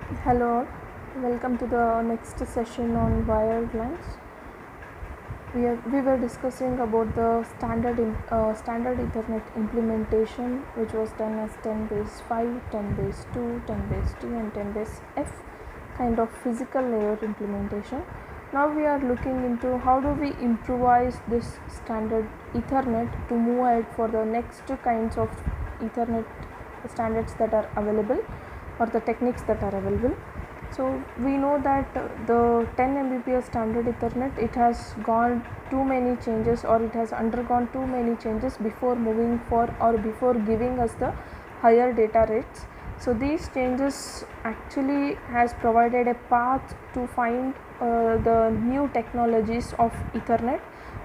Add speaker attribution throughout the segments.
Speaker 1: Hello, all. Welcome to the next session on wired lines. We were discussing about the standard Ethernet implementation, which was done as 10 base 5, 10 base 2, 10 base 3, and 10 base F kind of physical layer implementation. Now we are looking into how do we improvise this standard Ethernet to move ahead for the next kinds of Ethernet standards that are available, or the techniques that are available. So we know that the 10 Mbps standard Ethernet, it has gone too many changes, or it has undergone too many changes before moving for, or before giving us the higher data rates. So these changes actually has provided a path to find the new technologies of Ethernet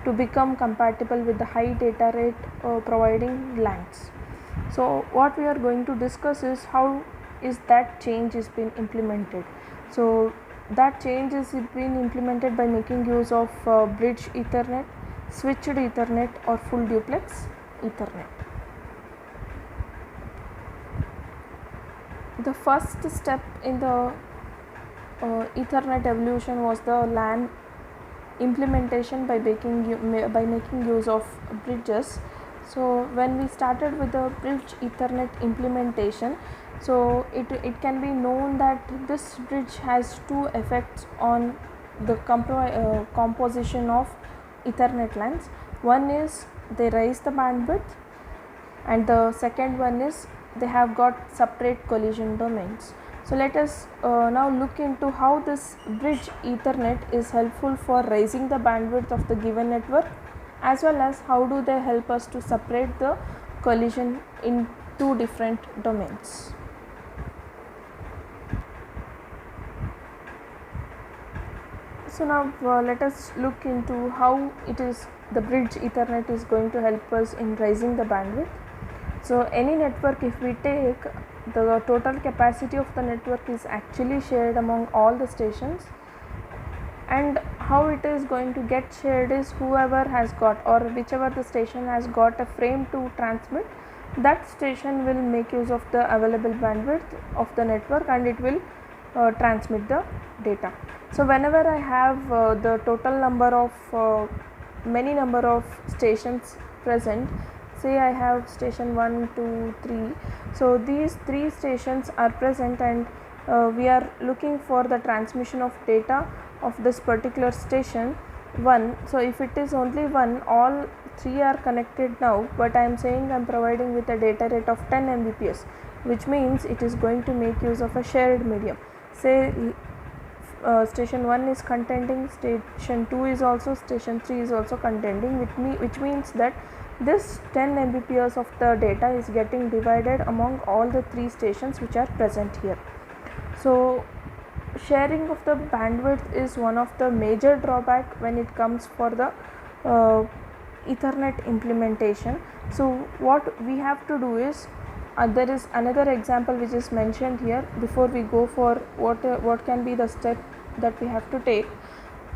Speaker 1: to become compatible with the high data rate providing LANs. So what we are going to discuss is how is that change is been implemented. So that change is being implemented by making use of bridge Ethernet, switched Ethernet, or full duplex Ethernet. The first step in the Ethernet evolution was the LAN implementation by making use of bridges. So when we started with the bridge Ethernet implementation, so it can be known that this bridge has two effects on the composition of Ethernet lines. One is they raise the bandwidth, and the second one is they have got separate collision domains. So let us now look into how this bridge Ethernet is helpful for raising the bandwidth of the given network, as well as how do they help us to separate the collision in two different domains. So now let us look into how it is the bridge Ethernet is going to help us in raising the bandwidth. So any network, if we take, the total capacity of the network is actually shared among all the stations, and how it is going to get shared is whoever has got, or whichever the station has got a frame to transmit, that station will make use of the available bandwidth of the network, and it will transmit the data. So whenever I have the total number of many number of stations present, say I have station 1, 2, 3, so these 3 stations are present, and we are looking for the transmission of data of this particular station 1. So if it is only 1, all 3 are connected now, but I am saying I am providing with a data rate of 10 Mbps, which means it is going to make use of a shared medium. Say station 1 is contending, station 2 is also, station 3 is also contending, which means that this 10 Mbps of the data is getting divided among all the 3 stations which are present here. So sharing of the bandwidth is one of the major drawback when it comes for the Ethernet implementation. So what we have to do is, there is another example which is mentioned here before we go for what can be the step that we have to take.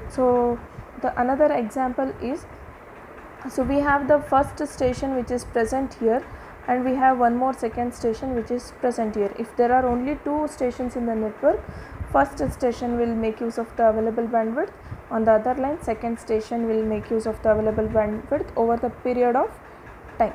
Speaker 1: So the another example is, so we have the first station which is present here, and we have one more second station which is present here. If there are only 2 stations in the network, first station will make use of the available bandwidth on the other line, second station will make use of the available bandwidth over the period of time.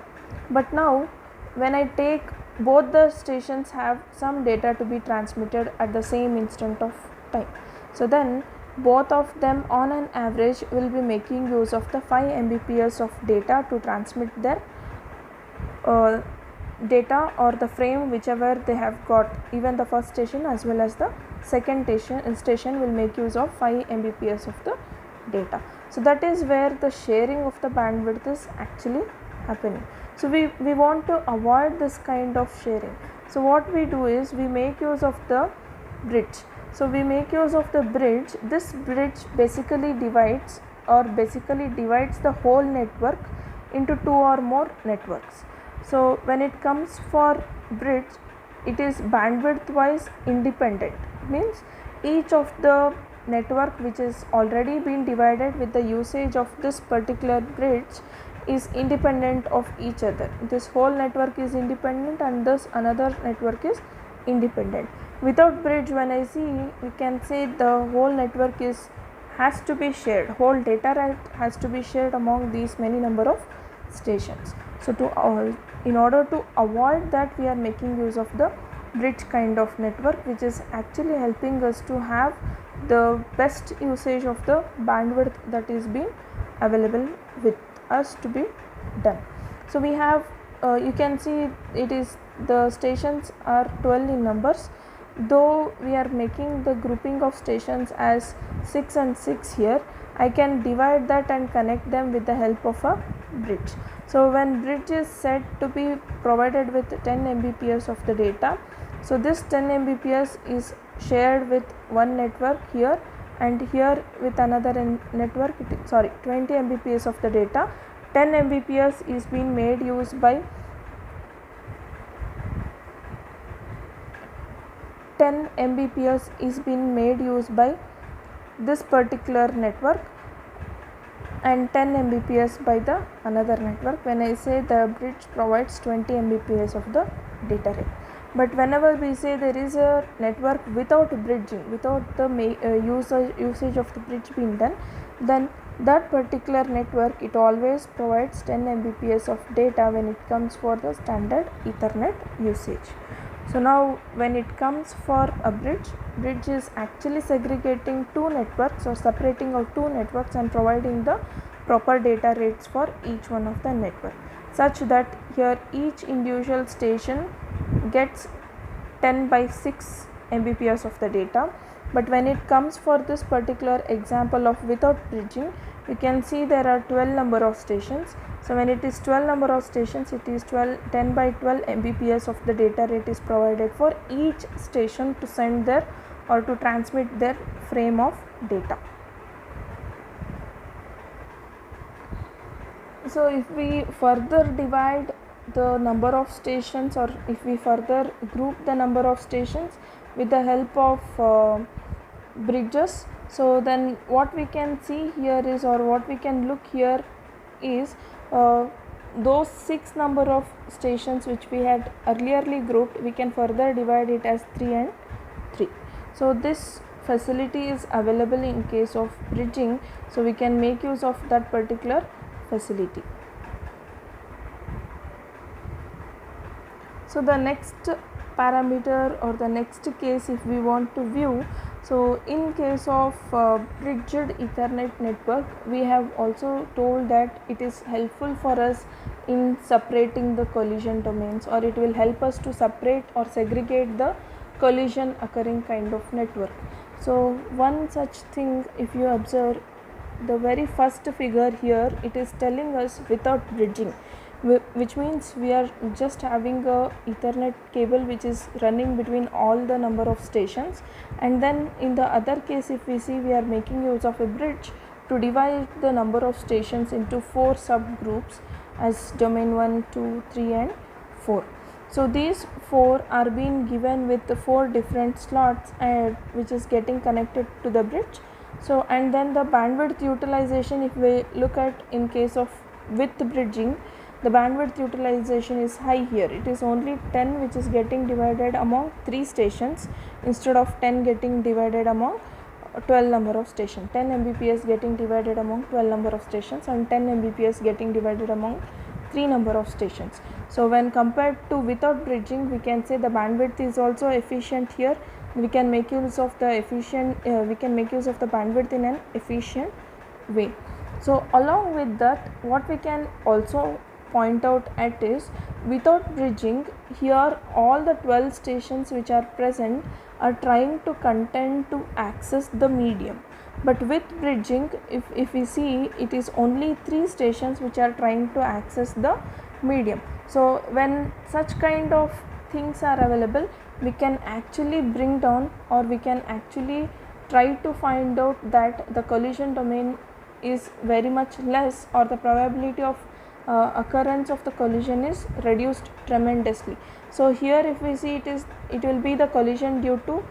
Speaker 1: But now when I take both the stations have some data to be transmitted at the same instant of time, so then both of them on an average will be making use of the 5 Mbps of data to transmit their data, or the frame whichever they have got. Even the first station as well as the second station will make use of 5 Mbps of the data. So that is where the sharing of the bandwidth is actually happening. So we want to avoid this kind of sharing. So what we do is we make use of the bridge. So we make use of the bridge. This bridge basically divides the whole network into 2 or more networks. So when it comes for bridge, it is bandwidth wise independent, means each of the network which is already been divided with the usage of this particular bridge is independent of each other. This whole network is independent, and this another network is independent. Without bridge, when I see, we can say the whole network has to be shared, whole data rate has to be shared among these many number of stations. So in order to avoid that, we are making use of the bridge kind of network, which is actually helping us to have the best usage of the bandwidth that is being available with us to be done. So we have you can see it is the stations are 12 in numbers, though we are making the grouping of stations as 6 and 6 here. I can divide that and connect them with the help of a bridge. So when bridge is said to be provided with 10 Mbps of the data, so this 10 Mbps is shared with one network here, and here with another network, 20 Mbps of the data. 10 Mbps is being made use by 10 Mbps is being made use by this particular network, and 10 Mbps by the another network. When I say the bridge provides 20 Mbps of the data rate, but whenever we say there is a network without bridging, without the usage of the bridge being done, then that particular network, it always provides 10 Mbps of data when it comes for the standard Ethernet usage. So now when it comes for a bridge is actually segregating two networks or separating out two networks and providing the proper data rates for each one of the network, such that here each individual station gets 10 by 6 Mbps of the data. But when it comes for this particular example of without bridging, you can see there are 12 number of stations. So when it is 12 number of stations, it is 10 by 12 Mbps of the data rate is provided for each station to send their or to transmit their frame of data. So if we further divide the number of stations, or if we further group the number of stations with the help of bridges, so then what we can see here is, or what we can look here is, those 6 number of stations which we had earlierly grouped, we can further divide it as 3 and 3. So this facility is available in case of bridging, so we can make use of that particular facility. So the next parameter or the next case, if we want to view, so in case of bridged Ethernet network, we have also told that it is helpful for us in separating the collision domains, or it will help us to separate or segregate the collision occurring kind of network. So one such thing, if you observe the very first figure here, it is telling us without bridging, which means we are just having a Ethernet cable which is running between all the number of stations. And then in the other case, if we see, we are making use of a bridge to divide the number of stations into 4 subgroups as domain 1, 2, 3 and 4. So these 4 are being given with the 4 different slots which is getting connected to the bridge. So and then the bandwidth utilization, if we look at in case of with bridging, the bandwidth utilization is high here. It is only 10 which is getting divided among 3 stations instead of 10 getting divided among 12 number of stations. 10 Mbps getting divided among 12 number of stations, and 10 Mbps getting divided among 3 number of stations. So when compared to without bridging, we can say the bandwidth is also efficient here. We can make use of the bandwidth in an efficient way. So along with that, what we can also point out at is, without bridging, here all the 12 stations which are present are trying to contend to access the medium. But with bridging, if we see, it is only 3 stations which are trying to access the medium. So when such kind of things are available, we can actually bring down, or we can actually try to find out that the collision domain is very much less, or the probability of occurrence of the collision is reduced tremendously. So here if we see, it will be the collision due to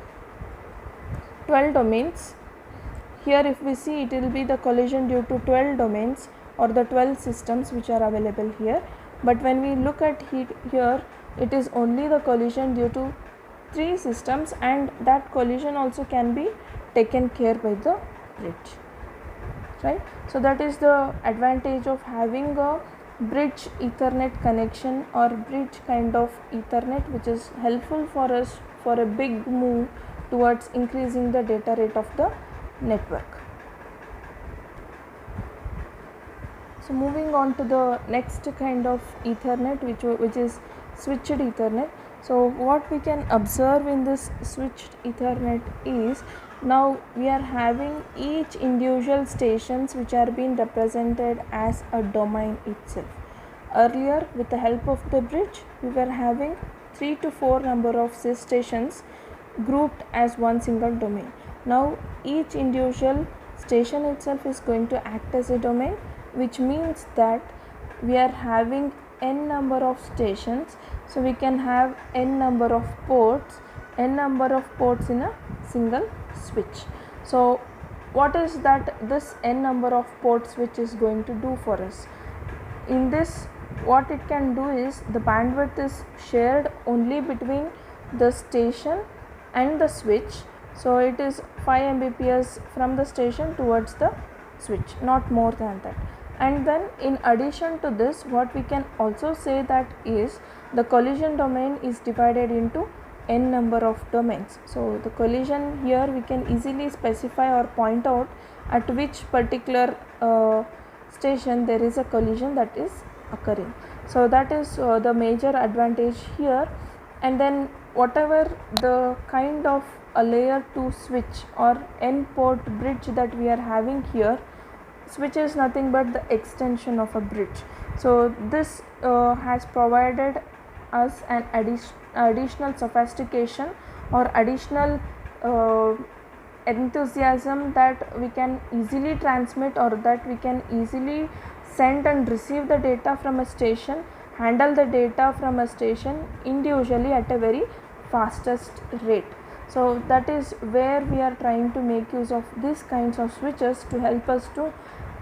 Speaker 1: 12 domains. Here if we see, it will be the collision due to 12 domains or the 12 systems which are available here. But when we look at here, it is only the collision due to three systems, and that collision also can be taken care by the bridge, right? So that is the advantage of having a bridge Ethernet connection or bridge kind of Ethernet, which is helpful for us for a big move towards increasing the data rate of the network. So moving on to the next kind of Ethernet, which is switched Ethernet. So what we can observe in this switched Ethernet is, now we are having each individual stations which are being represented as a domain itself. Earlier, with the help of the bridge, we were having 3 to 4 number of stations grouped as one single domain. Now each individual station itself is going to act as a domain, which means that we are having n number of stations, so we can have n number of ports in a single switch. So what is that this n number of port switch is going to do for us? In this, what it can do is, the bandwidth is shared only between the station and the switch, so it is 5 Mbps from the station towards the switch, not more than that. And then in addition to this, what we can also say that is, the collision domain is divided into n number of domains. So the collision here we can easily specify or point out at which particular station there is a collision that is occurring. So that is the major advantage here. And then whatever the kind of a layer 2 switch or n port bridge that we are having here, switch is nothing but the extension of a bridge. So this has provided us an additional sophistication or additional enthusiasm that we can easily transmit, or that we can easily send and receive the data from a station, handle the data from a station individually at a very fastest rate. So that is where we are trying to make use of these kinds of switches to help us to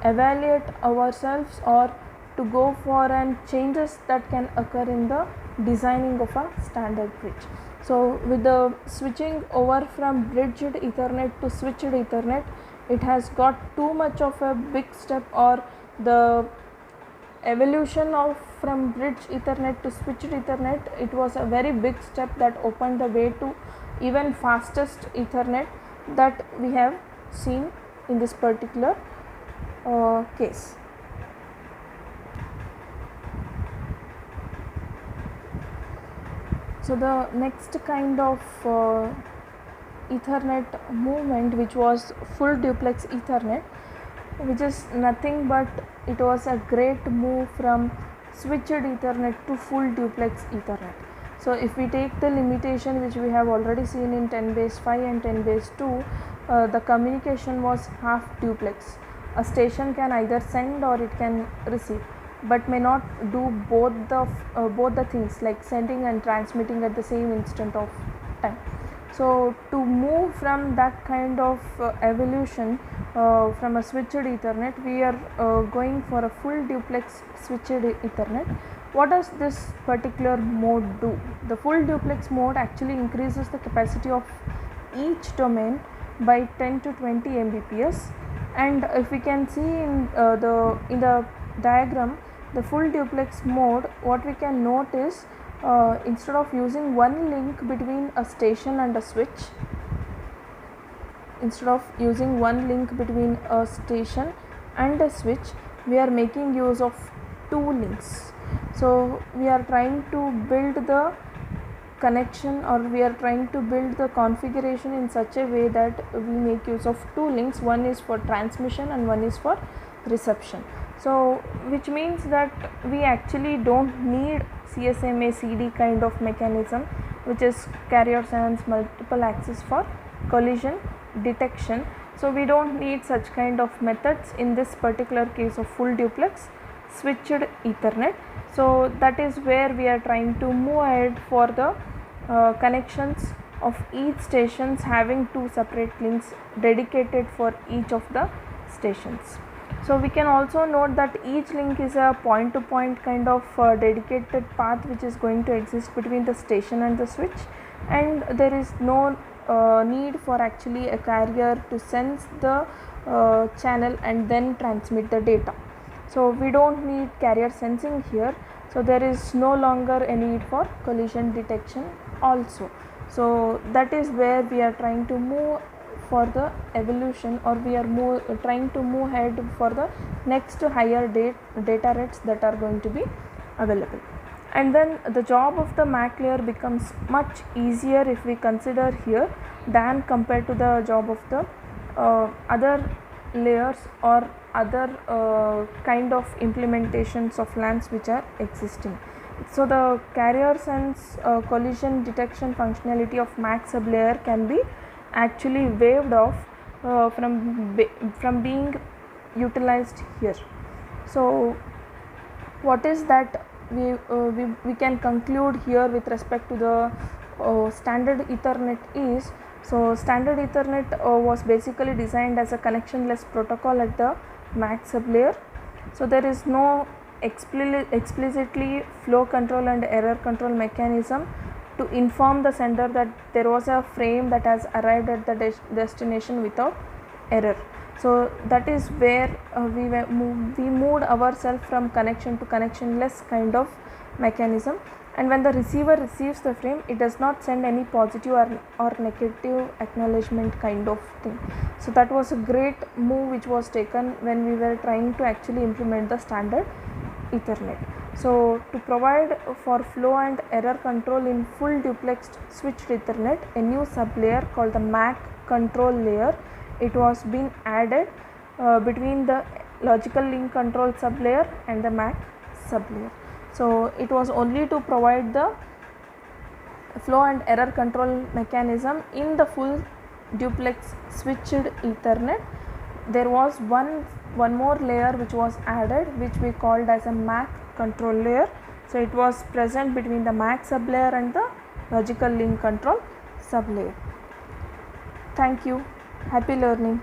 Speaker 1: evaluate ourselves or to go for and changes that can occur in the designing of a standard bridge. So with the switching over from bridged Ethernet to switched Ethernet, it has got too much of a big step, or the evolution of from bridged Ethernet to switched Ethernet, it was a very big step that opened the way to even fastest Ethernet that we have seen in this particular case. So the next kind of Ethernet movement, which was full duplex Ethernet, which is nothing but it was a great move from switched Ethernet to full duplex Ethernet. So if we take the limitation which we have already seen in 10^5 and 10^2, the communication was half duplex. A station can either send or it can receive, but may not do both the things, like sending and transmitting at the same instant of time. So to move from that kind of evolution from a switched Ethernet, we are going for a full duplex switched Ethernet. What does this particular mode do? The full duplex mode actually increases the capacity of each domain by 10 to 20 Mbps, and if we can see in the diagram, the full duplex mode, what we can note is, instead of using one link between a station and a switch, we are making use of two links. So we are trying to build the connection, or we are trying to build the configuration in such a way that we make use of two links. One is for transmission and one is for reception. So which means that we actually don't need CSMA CD kind of mechanism, which is carrier sans multiple access for collision detection. So we don't need such kind of methods in this particular case of full duplex switched Ethernet. So that is where we are trying to move ahead for the connections of each stations having two separate links dedicated for each of the stations. So we can also note that each link is a point to point kind of dedicated path which is going to exist between the station and the switch, and there is no need for actually a carrier to sense the channel and then transmit the data. So we don't need carrier sensing here, so there is no longer a need for collision detection also. So that is where we are trying to move for the evolution, or we are trying to move ahead for the next higher data rates that are going to be available. And then the job of the MAC layer becomes much easier if we consider here than compared to the job of the other layers or other kind of implementations of LANs which are existing. So the carrier sense collision detection functionality of MAC sublayer can be actually waived off from being utilized here. So what is that we can conclude here with respect to the standard Ethernet is, so standard Ethernet was basically designed as a connectionless protocol at the MAC sublayer. So there is no explicitly flow control and error control mechanism to inform the sender that there was a frame that has arrived at the destination without error. So that is where we moved ourselves from connection to connectionless kind of mechanism, and when the receiver receives the frame, it does not send any positive or negative acknowledgement kind of thing. So that was a great move which was taken when we were trying to actually implement the standard Ethernet. So to provide for flow and error control in full duplexed switched Ethernet, a new sublayer called the MAC control layer, it was been added between the logical link control sublayer and the MAC sublayer. So it was only to provide the flow and error control mechanism in the full duplex switched Ethernet. There was one more layer which was added, which we called as a MAC control layer. So it was present between the MAC sublayer and the logical link control sublayer. Thank you. Happy learning.